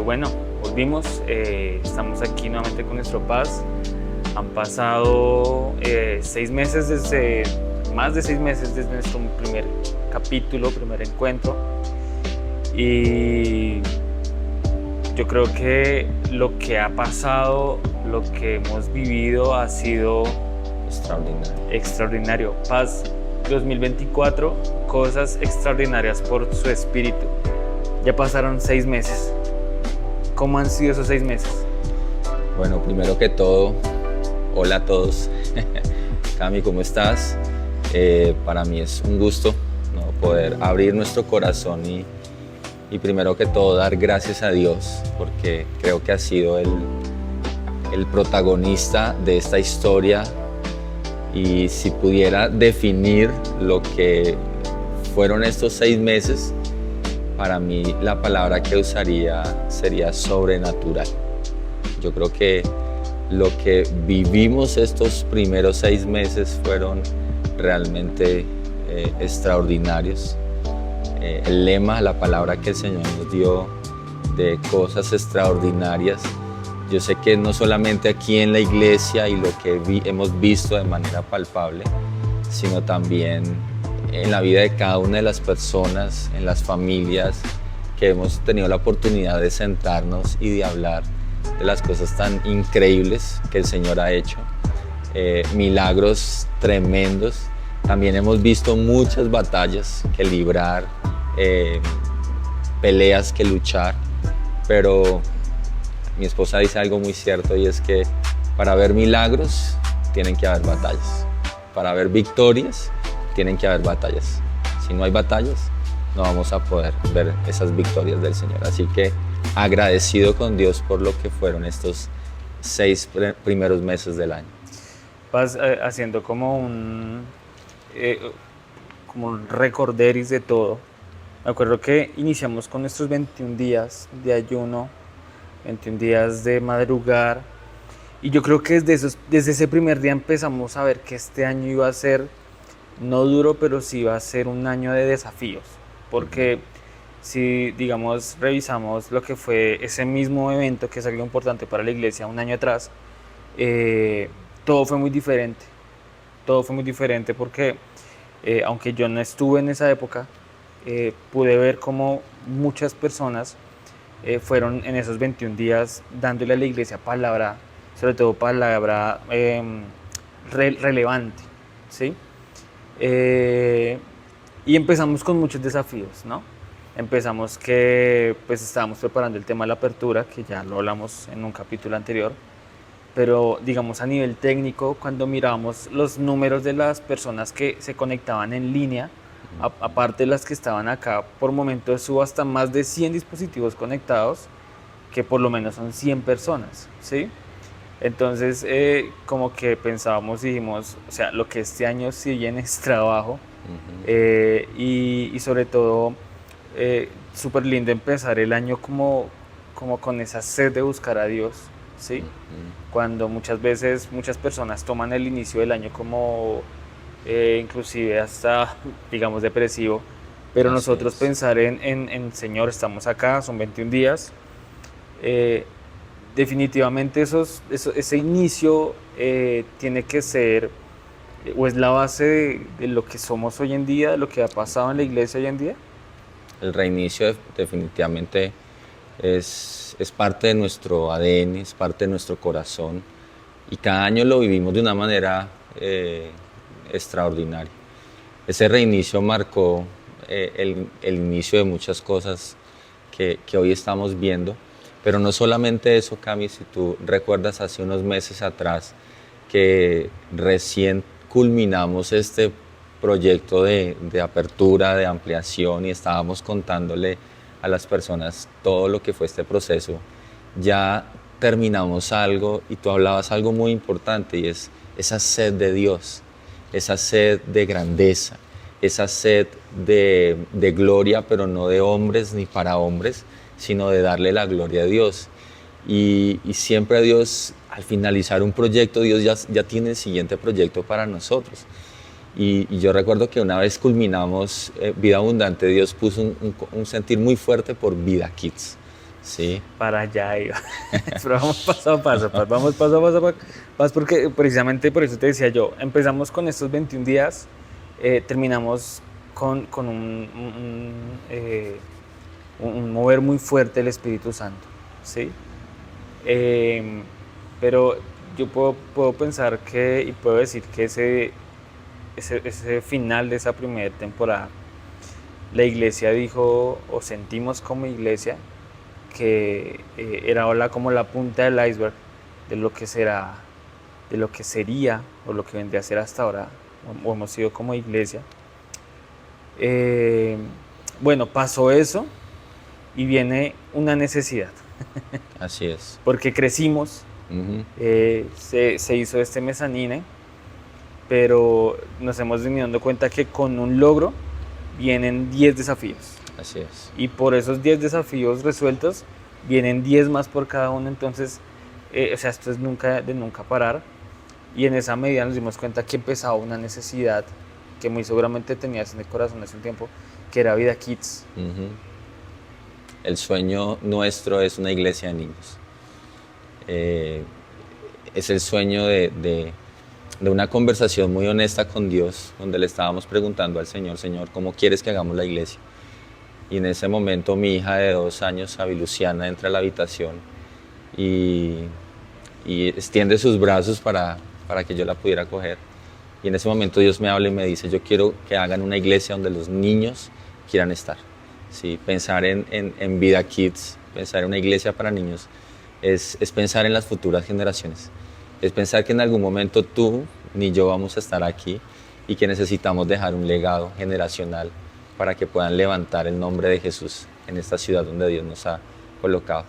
Bueno, volvimos, estamos aquí nuevamente con nuestro Paz. Han pasado 6 meses más de 6 meses desde nuestro primer capítulo, primer encuentro. Y yo creo que lo que ha pasado, lo que hemos vivido ha sido extraordinario. Paz 2024, cosas extraordinarias por su espíritu. Ya pasaron 6 meses. ¿Cómo han sido esos 6 meses? Bueno, primero que todo, hola a todos. Cami, ¿cómo estás? Para mí es un gusto, ¿no?, poder abrir nuestro corazón y primero que todo dar gracias a Dios, porque creo que ha sido el protagonista de esta historia. Y si pudiera definir lo que fueron estos 6 meses, para mí la palabra que usaría sería sobrenatural. Yo creo que lo que vivimos estos primeros 6 meses fueron realmente extraordinarios. El lema, la palabra que el Señor nos dio de cosas extraordinarias, yo sé que no solamente aquí en la iglesia y lo que hemos visto de manera palpable, sino también en la vida de cada una de las personas, en las familias, que hemos tenido la oportunidad de sentarnos y de hablar de las cosas tan increíbles que el Señor ha hecho, milagros tremendos. También hemos visto muchas batallas que librar, peleas que luchar, pero mi esposa dice algo muy cierto, y es que para ver milagros tienen que haber batallas, para ver victorias tienen que haber batallas. Si no hay batallas, no vamos a poder ver esas victorias del Señor. Así que agradecido con Dios por lo que fueron estos 6 primeros meses del año. Vas haciendo como un recorderis de todo. Me acuerdo que iniciamos con nuestros 21 días de ayuno, 21 días de madrugar, y yo creo que desde ese primer día empezamos a ver que este año iba a ser no duro, pero sí iba a ser un año de desafíos, porque si, digamos, revisamos lo que fue ese mismo evento, que es algo importante para la iglesia un año atrás, todo fue muy diferente. Todo fue muy diferente porque, aunque yo no estuve en esa época, pude ver cómo muchas personas fueron en esos 21 días dándole a la iglesia palabra, sobre todo palabra relevante, ¿sí? Y empezamos con muchos desafíos, ¿no? Empezamos que pues estábamos preparando el tema de la apertura, que ya lo hablamos en un capítulo anterior, pero digamos a nivel técnico, cuando mirábamos los números de las personas que se conectaban en línea, aparte de las que estaban acá, por momentos hubo hasta más de 100 dispositivos conectados, que por lo menos son 100 personas, ¿sí? Entonces, como que pensábamos y dijimos, o sea, lo que este año sí viene es trabajo, y sobre todo, súper lindo empezar el año como con esa sed de buscar a Dios, ¿sí? Cuando muchas veces muchas personas toman el inicio del año como inclusive hasta, digamos, depresivo, pero nosotros pensar en Señor, estamos acá, son 21 días, definitivamente ese inicio tiene que ser, o es la base de lo que somos hoy en día, de lo que ha pasado en la iglesia hoy en día. El reinicio definitivamente es parte de nuestro ADN, es parte de nuestro corazón, y cada año lo vivimos de una manera extraordinaria. Ese reinicio marcó el inicio de muchas cosas que hoy estamos viendo, pero no solamente eso, Cami. Si tú recuerdas, hace unos meses atrás que recién culminamos este proyecto de apertura, de ampliación, y estábamos contándole a las personas todo lo que fue este proceso, ya terminamos algo, y tú hablabas algo muy importante, y es esa sed de Dios, esa sed de grandeza, esa sed de gloria, pero no de hombres ni para hombres, sino de darle la gloria a Dios. Y siempre Dios, al finalizar un proyecto, Dios ya tiene el siguiente proyecto para nosotros. Y yo recuerdo que una vez culminamos Vida Abundante, Dios puso un sentir muy fuerte por Vida Kids. Sí, para allá iba. Pero vamos paso a paso, Paz, vamos paso a paso, Paz, porque precisamente por eso te decía yo, empezamos con estos 21 días, terminamos con un mover muy fuerte del Espíritu Santo, ¿sí? Eh, pero yo puedo pensar que, y puedo decir que ese final de esa primera temporada, la iglesia dijo, o sentimos como iglesia, que era como la punta del iceberg de lo que será, de lo que sería, o lo que vendría a ser hasta ahora, o hemos sido como iglesia. Eh, bueno, pasó eso y viene una necesidad, así es. porque crecimos, Ujú, se hizo este mezanine, pero nos hemos venido dando cuenta que con un logro vienen 10 desafíos. así es. Y por esos 10 desafíos resueltos, vienen 10 más por cada uno. Entonces, o sea, esto es de nunca parar. Y en esa medida nos dimos cuenta que empezaba una necesidad que muy seguramente tenías en el corazón hace un tiempo, que era Vida Kids. Ujú. El sueño nuestro es una iglesia de niños. Es el sueño de una conversación muy honesta con Dios, donde le estábamos preguntando al Señor, Señor, ¿cómo quieres que hagamos la iglesia? Y en ese momento mi hija de 2 años, Aviluciana, entra a la habitación y extiende sus brazos para que yo la pudiera coger. Y en ese momento Dios me habla y me dice, yo quiero que hagan una iglesia donde los niños quieran estar. Sí, pensar en Vida Kids, pensar en una iglesia para niños, es pensar en las futuras generaciones. Es pensar que en algún momento tú ni yo vamos a estar aquí y que necesitamos dejar un legado generacional para que puedan levantar el nombre de Jesús en esta ciudad donde Dios nos ha colocado.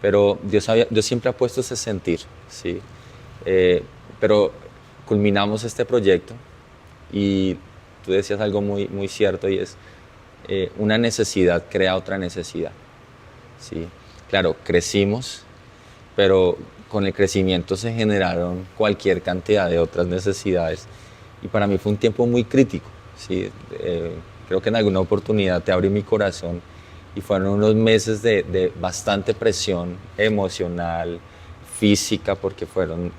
Pero Dios siempre ha puesto ese sentir, ¿sí? Pero culminamos este proyecto y tú decías algo muy, muy cierto, y es una necesidad crea otra necesidad, ¿sí? Claro, crecimos, pero con el crecimiento se generaron cualquier cantidad de otras necesidades y para mí fue un tiempo muy crítico, ¿sí? Creo que en alguna oportunidad te abrí mi corazón y fueron unos meses de bastante presión emocional, física, porque fueron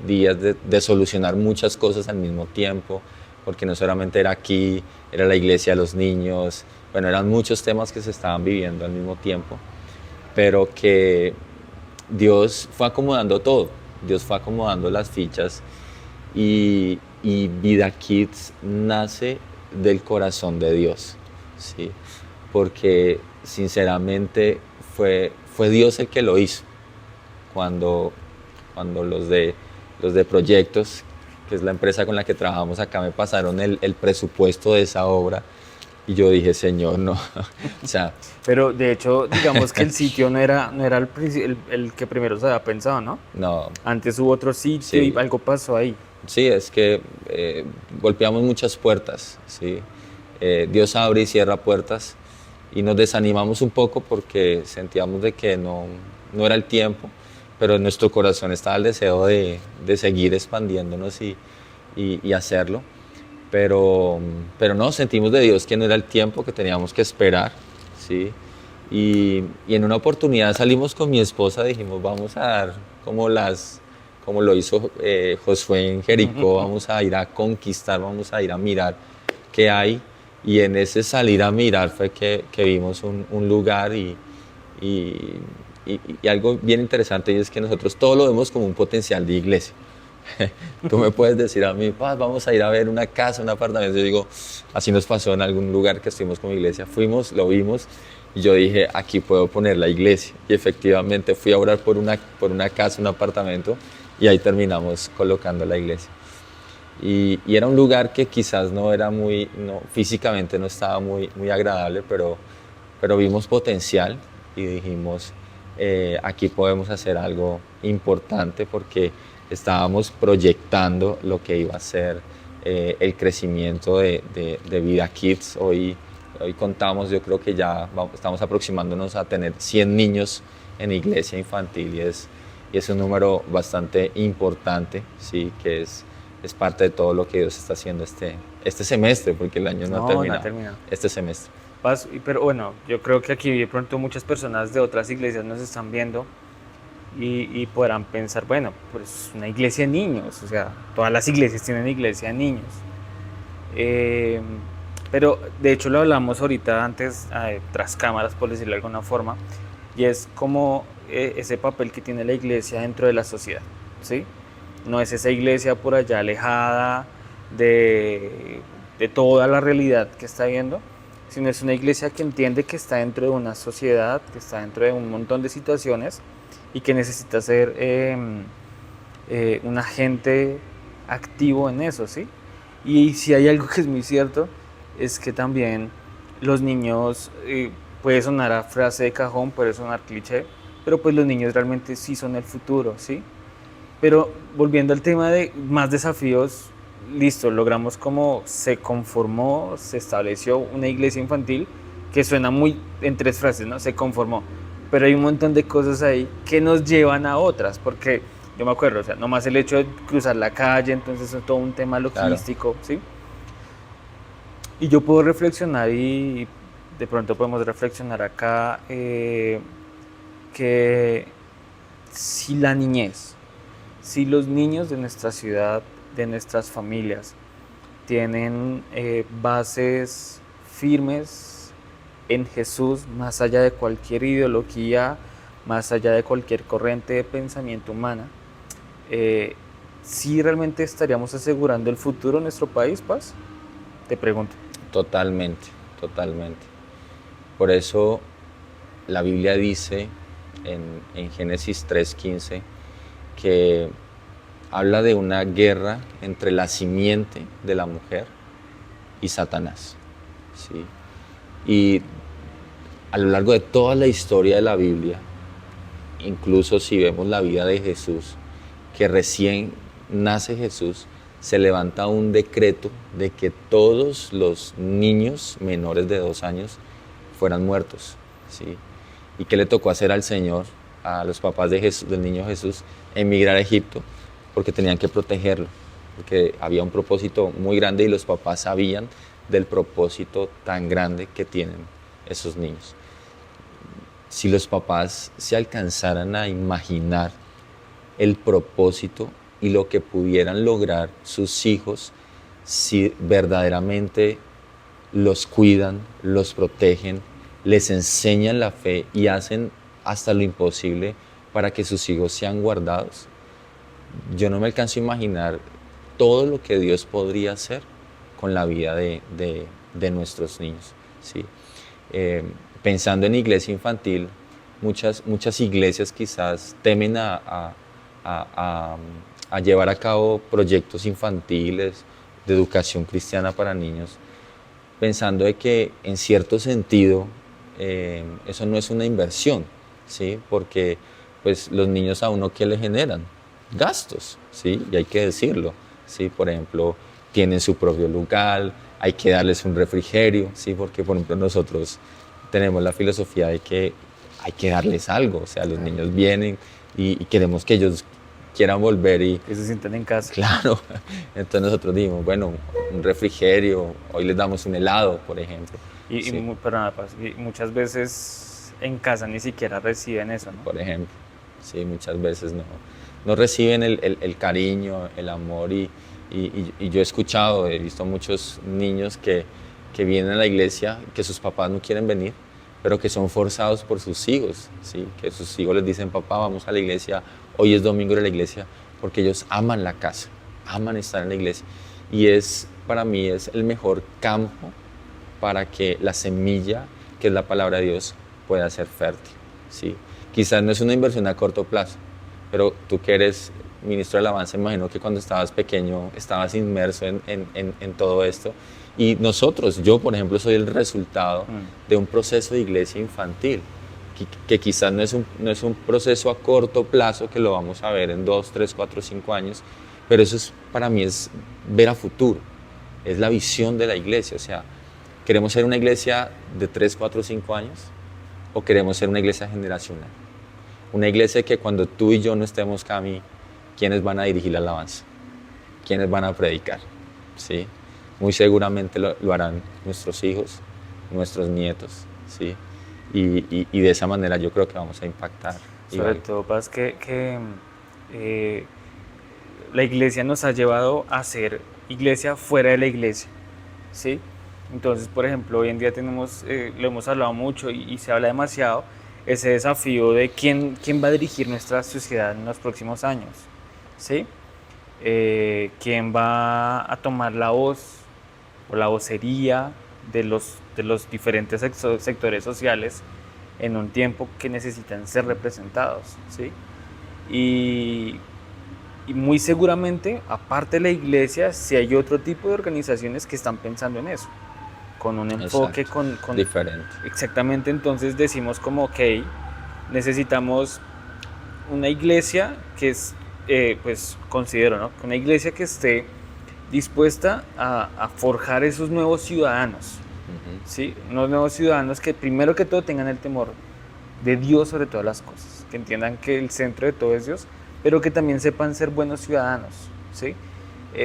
días de solucionar muchas cosas al mismo tiempo, porque no solamente era aquí, era la iglesia de los niños, bueno, eran muchos temas que se estaban viviendo al mismo tiempo, pero que Dios fue acomodando todo, Dios fue acomodando las fichas y Vida Kids nace del corazón de Dios, ¿sí? Porque sinceramente fue Dios el que lo hizo. Cuando los de proyectos, que es la empresa con la que trabajamos acá, me pasaron el presupuesto de esa obra y yo dije, Señor, no, o sea... Pero de hecho, digamos que el sitio no era el que primero se había pensado, ¿no? No. Antes hubo otro sitio, Sí. y algo pasó ahí. Sí, es que golpeamos muchas puertas, ¿sí? Dios abre y cierra puertas y nos desanimamos un poco porque sentíamos de que no era el tiempo, pero en nuestro corazón estaba el deseo de seguir expandiéndonos y hacerlo. Pero no, sentimos de Dios que no era el tiempo, que teníamos que esperar, ¿sí? Y en una oportunidad salimos con mi esposa, dijimos, vamos a dar como lo hizo Josué en Jericó, vamos a ir a conquistar, vamos a ir a mirar qué hay. Y en ese salir a mirar fue que vimos un lugar y algo bien interesante, y es que nosotros todo lo vemos como un potencial de iglesia. Tú me puedes decir a mí, vamos a ir a ver una casa, un apartamento. Yo digo, así nos pasó en algún lugar que estuvimos como iglesia. Fuimos, lo vimos y yo dije, aquí puedo poner la iglesia. Y efectivamente fui a orar por una casa, un apartamento, y ahí terminamos colocando la iglesia. Y era un lugar que quizás no era físicamente no estaba muy agradable, pero vimos potencial y dijimos, aquí podemos hacer algo importante, porque estábamos proyectando lo que iba a ser el crecimiento de Vida Kids. Hoy contamos, yo creo que ya estamos aproximándonos a tener 100 niños en iglesia infantil, y es un número bastante importante, ¿sí? Que es parte de todo lo que Dios está haciendo este semestre, porque el año no ha terminado. Este semestre. Pero bueno, yo creo que aquí de pronto muchas personas de otras iglesias nos están viendo y podrán pensar, bueno, pues una iglesia de niños, o sea, todas las iglesias tienen iglesia de niños. Eh, pero de hecho lo hablamos ahorita antes, tras cámaras, por decirlo de alguna forma, y es como ese papel que tiene la iglesia dentro de la sociedad, ¿sí? No es esa iglesia por allá alejada de, de toda la realidad que está viendo, sino es una iglesia que entiende que está dentro de una sociedad, que está dentro de un montón de situaciones y que necesita ser un agente activo en eso, ¿sí? Y si hay algo que es muy cierto, es que también los niños, puede sonar a frase de cajón, puede sonar cliché, pero pues los niños realmente sí son el futuro, ¿sí? Pero volviendo al tema de más desafíos, listo, logramos como se conformó, se estableció una iglesia infantil que suena muy en tres frases, ¿no? Se conformó. Pero hay un montón de cosas ahí que nos llevan a otras, porque yo me acuerdo, o sea, nomás el hecho de cruzar la calle, entonces es todo un tema Claro, logístico, ¿sí? Y yo puedo reflexionar y de pronto podemos reflexionar acá que si la niñez, si los niños de nuestra ciudad, de nuestras familias, tienen bases firmes en Jesús, más allá de cualquier ideología, más allá de cualquier corriente de pensamiento humana, eh, ¿sí realmente estaríamos asegurando el futuro de nuestro país, Paz? Te pregunto. totalmente, totalmente. Por eso la Biblia dice en Génesis 3:15 que habla de una guerra entre la simiente de la mujer y Satanás, ¿sí? Y a lo largo de toda la historia de la Biblia, incluso si vemos la vida de Jesús, que recién nace Jesús, se levanta un decreto de que todos los niños menores de 2 años fueran muertos, ¿sí? ¿Y qué le tocó hacer al Señor, a los papás de Jesús, del niño Jesús? Emigrar a Egipto, porque tenían que protegerlo, porque había un propósito muy grande y los papás sabían del propósito tan grande que tienen esos niños. Si los papás se alcanzaran a imaginar el propósito y lo que pudieran lograr sus hijos si verdaderamente los cuidan, los protegen, les enseñan la fe y hacen hasta lo imposible para que sus hijos sean guardados. Yo no me alcanzo a imaginar todo lo que Dios podría hacer con la vida de nuestros niños, ¿sí? Pensando en iglesia infantil, muchas iglesias quizás temen a llevar a cabo proyectos infantiles de educación cristiana para niños, pensando de que en cierto sentido eso no es una inversión, ¿sí? Porque pues los niños a uno, ¿qué le generan? Gastos, ¿sí? Y hay que decirlo, ¿sí? Por ejemplo, tienen su propio lugar, hay que darles un refrigerio, ¿sí? Porque por ejemplo nosotros tenemos la filosofía de que hay que darles algo, o sea, los niños vienen y queremos que ellos quieran volver y Que se sientan en casa. claro, entonces nosotros dijimos, bueno, un refrigerio, hoy les damos un helado, por ejemplo. Sí, Perdona, Paz, y muchas veces en casa ni siquiera reciben eso, ¿no? por ejemplo, sí, muchas veces no reciben el cariño, el amor y yo he escuchado, he visto muchos niños que vienen a la iglesia, que sus papás no quieren venir, pero que son forzados por sus hijos, ¿sí? Que sus hijos les dicen, papá, vamos a la iglesia, hoy es domingo de la iglesia, porque ellos aman la casa, aman estar en la iglesia. Y para mí es el mejor campo para que la semilla, que es la palabra de Dios, pueda ser fértil, ¿sí? Quizás no es una inversión a corto plazo, pero tú que eres ministro de alabanza, imagino que cuando estabas pequeño estabas inmerso en todo esto. Y nosotros, yo por ejemplo, soy el resultado de un proceso de iglesia infantil, que quizás no es un proceso a corto plazo, que lo vamos a ver en 2, 3, 4, 5 años, pero eso para mí es ver a futuro, es la visión de la iglesia. O sea, ¿queremos ser una iglesia de 3, 4, 5 años o queremos ser una iglesia generacional? Una iglesia que cuando tú y yo no estemos, Cami, ¿quiénes van a dirigir la alabanza? ¿Quiénes van a predicar? ¿Sí? Muy seguramente lo harán nuestros hijos, nuestros nietos, ¿sí? Y de esa manera yo creo que vamos a impactar. Sobre todo, Paz, eh, la iglesia nos ha llevado a ser iglesia fuera de la iglesia, ¿sí? Entonces, por ejemplo, hoy en día tenemos, lo hemos hablado mucho y se habla demasiado, ese desafío de quién va a dirigir nuestra sociedad en los próximos años, ¿sí? Quién va a tomar la voz o la vocería de los diferentes sectores sociales en un tiempo que necesitan ser representados, ¿sí? Y, y muy seguramente, aparte de la iglesia, sí hay otro tipo de organizaciones que están pensando en eso, con un enfoque, Exacto, diferente. Exactamente, entonces decimos como, ok, necesitamos una iglesia que es, pues considero, ¿no? Una iglesia que esté dispuesta a forjar esos nuevos ciudadanos, ¿sí? Unos nuevos ciudadanos que primero que todo tengan el temor de Dios sobre todas las cosas, que entiendan que el centro de todo es Dios, pero que también sepan ser buenos ciudadanos, ¿sí?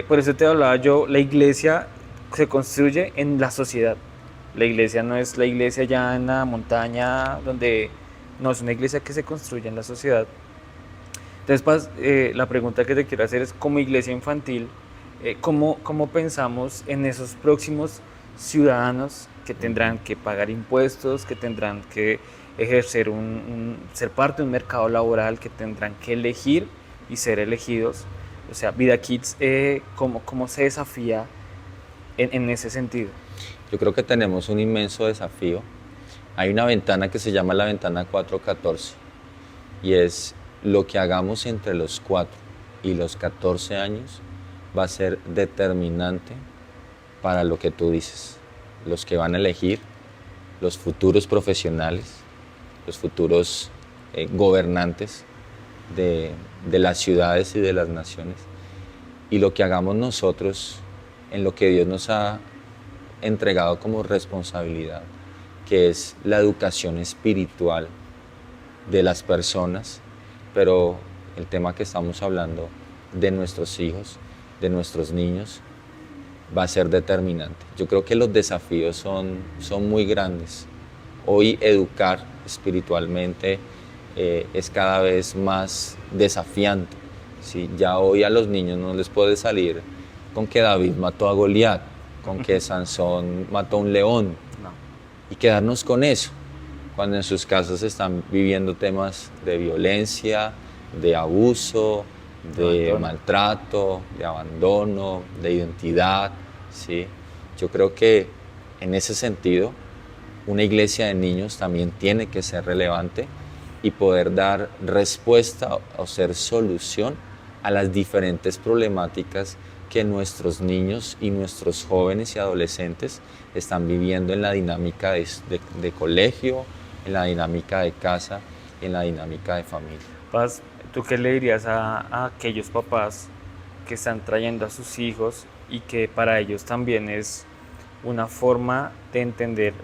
Por eso te hablaba yo, la iglesia se construye en la sociedad. La iglesia no es la iglesia ya en la montaña, donde no, es una iglesia que se construye en la sociedad. Entonces, la pregunta que te quiero hacer es, como iglesia infantil, ¿cómo pensamos en esos próximos ciudadanos que tendrán que pagar impuestos, que tendrán que ejercer ser parte de un mercado laboral, que tendrán que elegir y ser elegidos? O sea, Vida Kids, ¿cómo se desafía en ese sentido? Yo creo que tenemos un inmenso desafío. Hay una ventana que se llama la ventana 414 y es lo que hagamos entre los 4 y los 14 años va a ser determinante para lo que tú dices. Los que van a elegir, los futuros profesionales, los futuros gobernantes de las ciudades y de las naciones. Y lo que hagamos nosotros en lo que Dios nos ha entregado como responsabilidad, que es la educación espiritual de las personas, pero el tema que estamos hablando de nuestros hijos, de nuestros niños, va a ser determinante. Yo creo que los desafíos son muy grandes. Hoy educar espiritualmente es cada vez más desafiante, ¿sí? Ya hoy a los niños no les puede salir con que David mató a Goliat, con que Sansón mató a un león, No. y quedarnos con eso, cuando en sus casas están viviendo temas de violencia, de abuso, de maltrato, de abandono, de identidad, ¿sí? Yo creo que en ese sentido una iglesia de niños también tiene que ser relevante y poder dar respuesta o ser solución a las diferentes problemáticas que nuestros niños y nuestros jóvenes y adolescentes están viviendo en la dinámica de colegio, en la dinámica de casa, en la dinámica de familia. Paz, ¿tú qué le dirías a aquellos papás que están trayendo a sus hijos y que para ellos también es una forma de entender?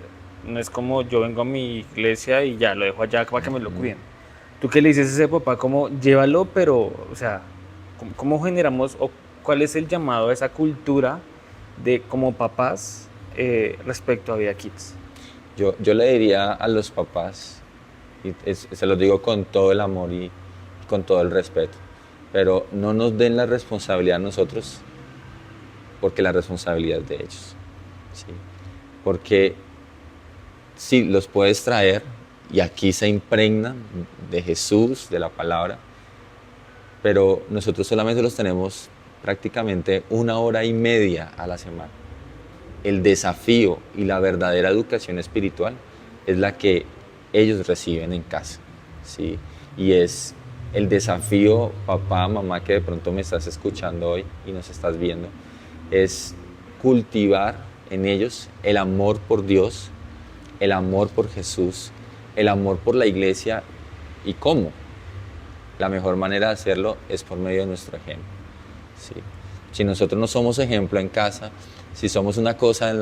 No es como yo vengo a mi iglesia y ya lo dejo allá para que me lo cuiden. ¿Tú qué le dices a ese papá? Como llévalo, pero, o sea, ¿cómo generamos o cuál es el llamado a esa cultura de como papás respecto a Vida Kids? Yo le diría a los papás, y se los digo con todo el amor y con todo el respeto, pero no nos den la responsabilidad a nosotros, porque la responsabilidad es de ellos, ¿sí? Porque sí, los puedes traer y aquí se impregnan de Jesús, de la palabra, pero nosotros solamente los tenemos prácticamente 1 hora y media a la semana. El desafío y la verdadera educación espiritual es la que ellos reciben en casa, ¿sí? Y es el desafío, papá, mamá, que de pronto me estás escuchando hoy y nos estás viendo, es cultivar en ellos el amor por Dios, el amor por Jesús, el amor por la iglesia. ¿Y cómo? La mejor manera de hacerlo es por medio de nuestro ejemplo, ¿sí? Si nosotros no somos ejemplo en casa, si somos una cosa en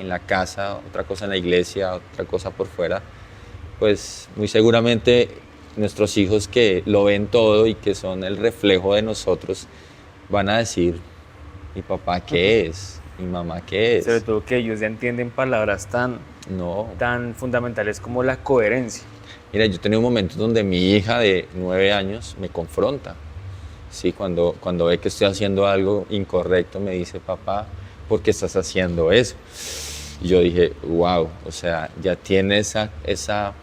la casa, otra cosa en la iglesia, otra cosa por fuera, pues muy seguramente nuestros hijos que lo ven todo y que son el reflejo de nosotros van a decir, ¿mi papá qué es? ¿Mi mamá qué es? Sobre todo que ellos ya entienden palabras No. tan fundamentales como la coherencia. Mira, yo he tenido momentos donde mi hija de 9 años me confronta. Sí, cuando ve que estoy haciendo algo incorrecto, me dice, papá, ¿por qué estás haciendo eso? Y yo dije, wow, o sea, ya tiene esa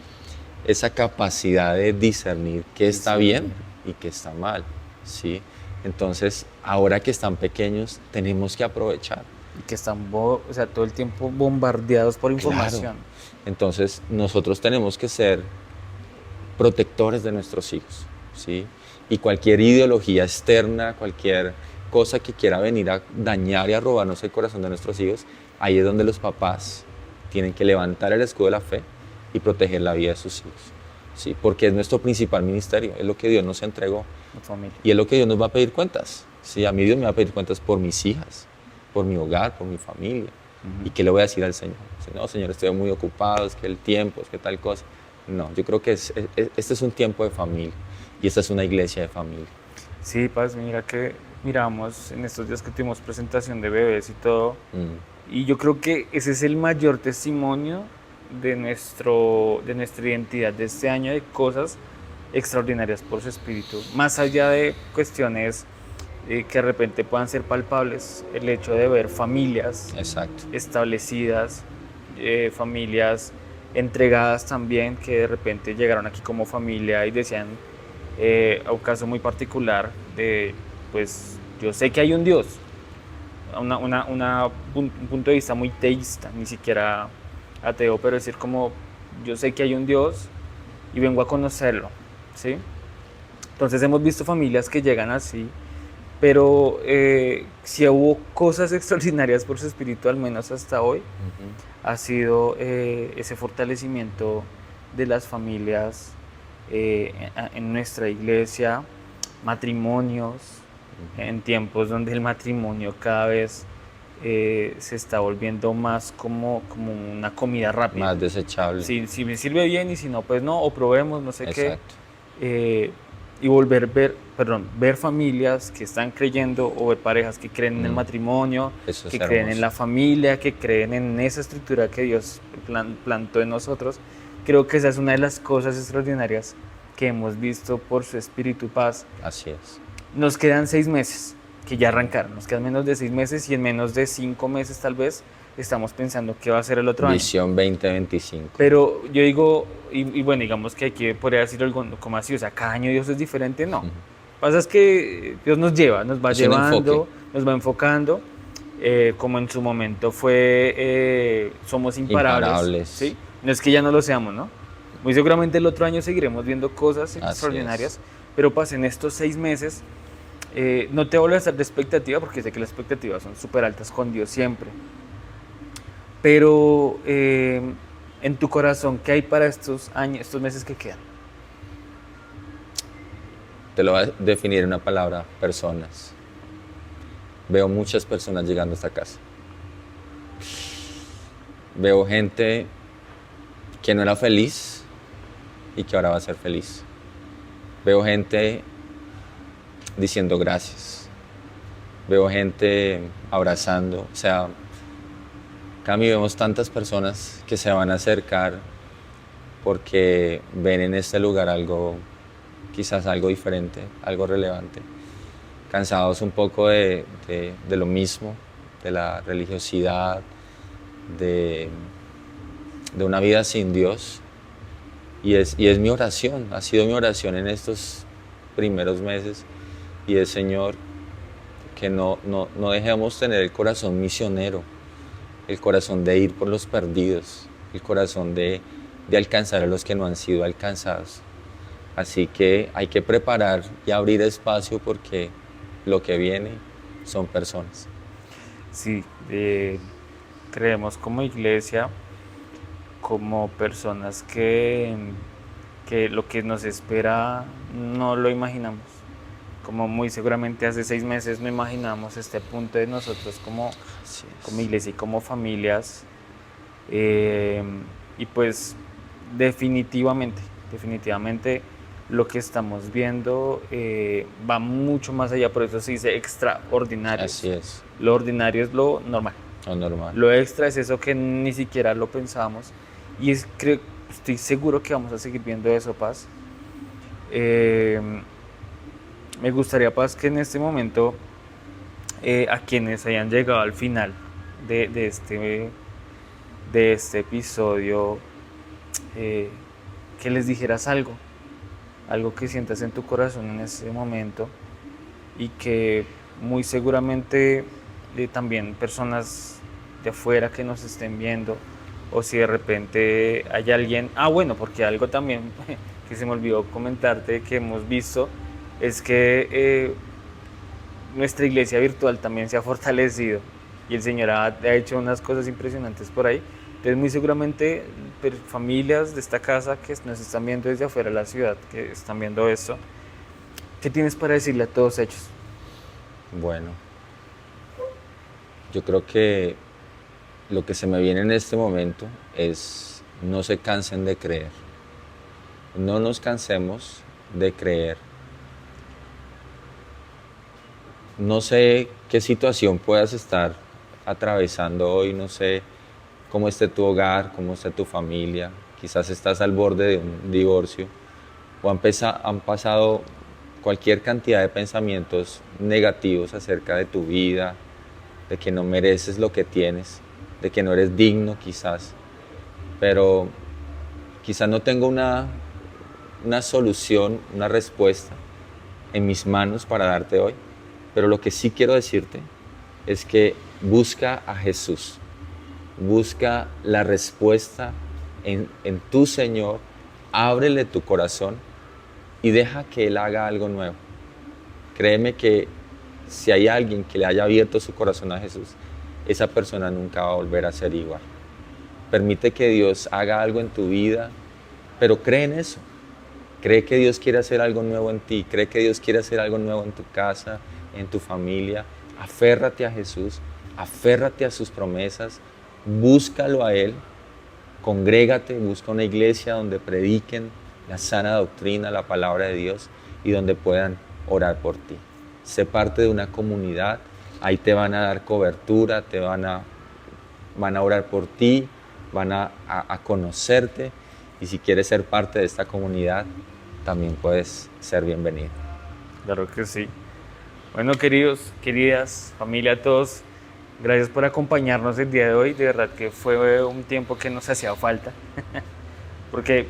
capacidad de discernir qué está bien y qué está mal, ¿sí? Entonces, ahora que están pequeños, tenemos que aprovechar. Y que están todo el tiempo bombardeados por información. Claro. Entonces, nosotros tenemos que ser protectores de nuestros hijos, ¿sí? Y cualquier ideología externa, cualquier cosa que quiera venir a dañar y a robarnos el corazón de nuestros hijos, ahí es donde los papás tienen que levantar el escudo de la fe y proteger la vida de sus hijos, ¿sí? Porque es nuestro principal ministerio, es lo que Dios nos entregó. Familia. Y es lo que Dios nos va a pedir cuentas. ¿Sí? A mí Dios me va a pedir cuentas por mis hijas, por mi hogar, por mi familia. ¿Y qué le voy a decir al Señor? No, Señor, estoy muy ocupado, es que el tiempo, es que tal cosa. No, yo creo que este es un tiempo de familia y esta es una iglesia de familia. Sí, Paz, mira que miramos en estos días que tuvimos presentación de bebés y todo, y yo creo que ese es el mayor testimonio de nuestra identidad de este año, de cosas extraordinarias por su espíritu, más allá de cuestiones que de repente puedan ser palpables, el hecho de ver familias Exacto. establecidas, familias entregadas también, que de repente llegaron aquí como familia y decían, a un caso muy particular de, pues yo sé que hay un Dios, un punto de vista muy teísta, ni siquiera ateo, pero decir como, yo sé que hay un Dios y vengo a conocerlo, ¿sí? Entonces hemos visto familias que llegan así, pero si hubo cosas extraordinarias por su espíritu, al menos hasta hoy, ha sido ese fortalecimiento de las familias en nuestra iglesia, matrimonios, en tiempos donde el matrimonio cada vez se está volviendo más como una comida rápida. Más desechable. Si me sirve bien y si no, pues no, o probemos, no sé. Exacto. Qué. Y ver familias que están creyendo, o ver parejas que creen en el matrimonio, que creen en la familia, que creen en esa estructura que Dios plantó en nosotros. Creo que esa es una de las cosas extraordinarias que hemos visto por su espíritu Paz. Así es. Nos quedan 6 meses, que ya arrancaron, nos quedan menos de 6 meses y en menos de 5 meses tal vez estamos pensando qué va a ser el otro Visión año. 2025. Pero yo digo, y bueno, digamos que aquí podría decir algo como así, o sea, cada año Dios es diferente, no. Pasa es que Dios nos lleva, nos va llevando, nos va enfocando, como en su momento fue Somos Imparables. ¿Sí? No es que ya no lo seamos, ¿no? Muy seguramente el otro año seguiremos viendo cosas extraordinarias, pero pasen estos 6 meses, no te vuelvas a estar de expectativa, porque sé que las expectativas son súper altas con Dios siempre. Pero en tu corazón, ¿qué hay para estos meses que quedan? Te lo voy a definir en una palabra: personas. Veo muchas personas llegando a esta casa. Veo gente que no era feliz y que ahora va a ser feliz. Veo gente diciendo gracias. Veo gente abrazando. O sea, Cami, vemos tantas personas que se van a acercar porque ven en este lugar algo, quizás algo diferente, algo relevante. Cansados un poco de lo mismo, de la religiosidad, de una vida sin Dios. Y es mi oración, ha sido mi oración en estos primeros meses. Y es, Señor, que no dejemos tener el corazón misionero, el corazón de ir por los perdidos, el corazón de alcanzar a los que no han sido alcanzados. Así que hay que preparar y abrir espacio, porque lo que viene son personas. Sí, creemos como iglesia, como personas que lo que nos espera no lo imaginamos. Como muy seguramente hace 6 meses no imaginamos este punto de nosotros como iglesia y como familias. Y pues definitivamente lo que estamos viendo va mucho más allá, por eso se dice extraordinario. Así es. Lo ordinario es lo normal. Lo normal. Lo extra es eso que ni siquiera lo pensamos. Y estoy seguro que vamos a seguir viendo eso, Paz. Me gustaría, Paz, que en este momento, a quienes hayan llegado al final de este episodio, que les dijeras algo que sientas en tu corazón en ese momento, y que muy seguramente también personas de afuera que nos estén viendo, o si de repente hay alguien, bueno, porque algo también que se me olvidó comentarte que hemos visto es que nuestra iglesia virtual también se ha fortalecido y el Señor ha hecho unas cosas impresionantes por ahí. Entonces muy seguramente familias de esta casa que nos están viendo desde afuera de la ciudad, que están viendo esto, ¿qué tienes para decirle a todos ellos? Bueno, yo creo que lo que se me viene en este momento es: no se cansen de creer. No nos cansemos de creer. No sé qué situación puedas estar atravesando hoy, no sé cómo esté tu hogar, cómo esté tu familia. Quizás estás al borde de un divorcio o han pasado cualquier cantidad de pensamientos negativos acerca de tu vida, de que no mereces lo que tienes, de que no eres digno quizás. Pero quizás no tengo una solución, una respuesta en mis manos para darte hoy. Pero lo que sí quiero decirte es que busca a Jesús, busca la respuesta en tu Señor, ábrele tu corazón y deja que Él haga algo nuevo. Créeme que si hay alguien que le haya abierto su corazón a Jesús, esa persona nunca va a volver a ser igual. Permite que Dios haga algo en tu vida, pero cree en eso. Cree que Dios quiere hacer algo nuevo en ti, cree que Dios quiere hacer algo nuevo en tu casa, en tu familia. Aférrate a Jesús, aférrate a sus promesas, búscalo a Él, congrégate, busca una iglesia donde prediquen la sana doctrina, la palabra de Dios y donde puedan orar por ti. Sé parte de una comunidad, ahí te van a dar cobertura, van a orar por ti, van a conocerte, y si quieres ser parte de esta comunidad, también puedes ser bienvenido. Claro que sí. Bueno, queridos, queridas, familia, todos, gracias por acompañarnos el día de hoy. De verdad que fue un tiempo que nos hacía falta, porque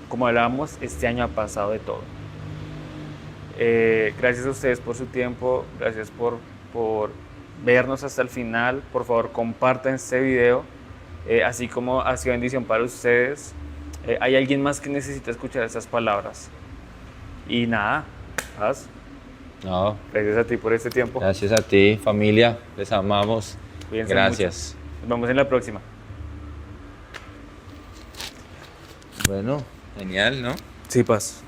como hablábamos, este año ha pasado de todo. Gracias a ustedes por su tiempo, gracias por vernos hasta el final. Por favor, compartan este video, así como ha sido bendición para ustedes. Hay alguien más que necesita escuchar estas palabras. Y nada, Paz. No, Gracias a ti por este tiempo. gracias a ti, familia, les amamos. Cuídense Gracias. mucho. Nos vemos en la próxima. Bueno, genial, ¿no? Sí, Paz.